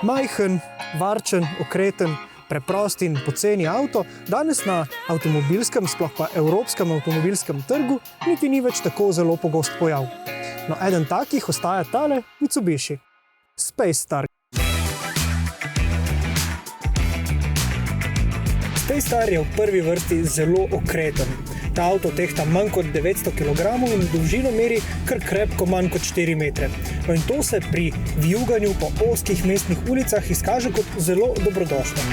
Majhen, varčen, okreten, preprost in poceni avto danes na avtomobilskem, sploh pa evropskem avtomobilskem trgu, niti ni več tako zelo pogost pojav. No, eden takih ostaja tale Mitsubishi. Space Star. Space Star je v prvi vrsti zelo okreten. Ta avto tehta manj kot 900 kg in dolžino meri kar krepko manj kot 4 metre. No in to se pri vijuganju po ozkih mestnih ulicah izkaže kot zelo dobrodošlo.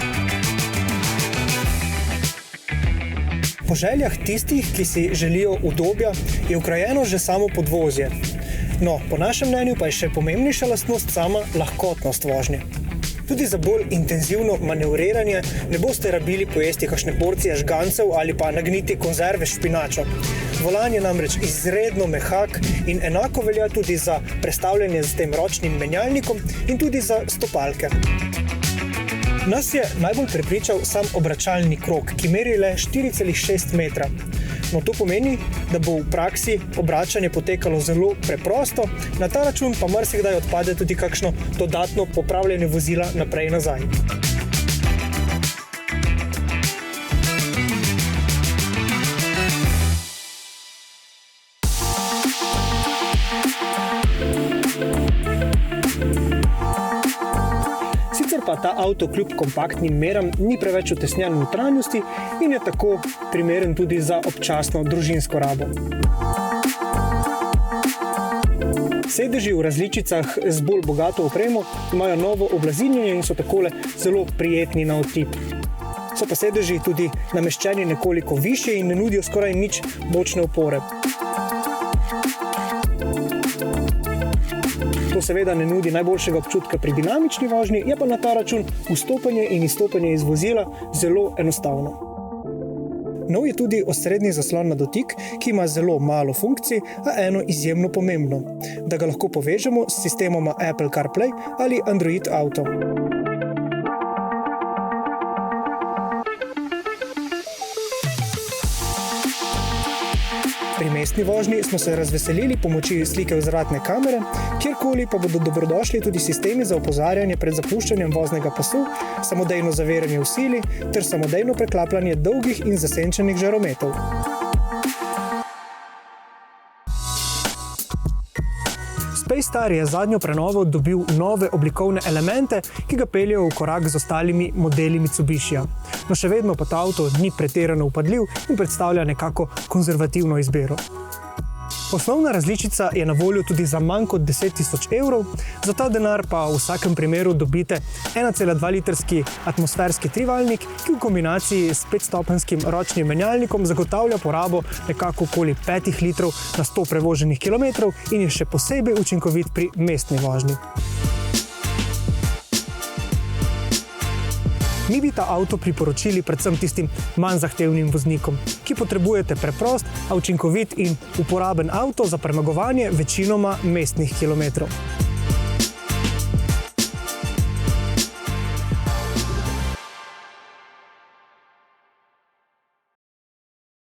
Po željah tistih, ki si želijo udobja, je ukrajeno že samo podvozje. No, po našem mnenju pa je še pomembnejša lastnost sama lahkotnost vožnje. Tudi za bolj intenzivno manevriranje ne boste rabili pojesti kakšne porcije žgancev ali pa nagniti konzerve s špinačo. Volan je namreč izredno mehak in enako velja tudi za prestavljanje z tem ročnim menjalnikom in tudi za stopalke. Nas je najbolj prepričal sam obračalni krog, ki meri le 4,6 metra. No, to pomeni, da bo v praksi obračanje potekalo zelo preprosto, na ta račun pa marsikdaj odpade tudi kakšno dodatno popravljanje vozila naprej in nazaj. Pa ta avto kljub kompaktnim meram ni preveč utesnjen v notranjosti in je tako primeren tudi za občasno družinsko rabo. Sedeži v različicah z bolj bogato opremo imajo novo oblazinjenje in so takole zelo prijetni na otip. So pa sedeži tudi nameščeni nekoliko višje in ne nudijo skoraj nič bočne opore. To seveda ne nudi najboljšega občutka pri dinamični vožnji, je pa na ta račun vstopanje in izstopanje iz vozila zelo enostavno. Nov je tudi osrednji zaslon na dotik, ki ima zelo malo funkcij, a eno izjemno pomembno, da ga lahko povežemo s sistemoma Apple CarPlay ali Android Auto. Pri mestni vožnji smo se razveselili pomoči slike vzvratne kamere, kjerkoli pa bodo dobrodošli tudi sistemi za opozarjanje pred zapuščanjem voznega pasu, samodejno zaviranje v sili ter samodejno preklapljanje dolgih in zasenčenih žarometov. Space Star je zadnjo prenovo dobil nove oblikovne elemente, ki ga peljejo v korak z ostalimi modeli Mitsubishija. No, še vedno pa ta avto ni pretirano vpadljiv in predstavlja nekako konzervativno izbiro. Osnovna različica je na voljo tudi za manj kot 10.000 evrov, za ta denar pa v vsakem primeru dobite 1,2-litrski atmosferski trivaljnik, ki v kombinaciji s 5-stopenjskim ročnim menjalnikom zagotavlja porabo nekako okoli 5 litrov na 100 prevoženih kilometrov in je še posebej učinkovit pri mestni vožnji. Mi bi ta avto priporočili predvsem tistim manj zahtevnim voznikom, ki potrebujete preprost, a učinkovit in uporaben avto za premagovanje večinoma mestnih kilometrov.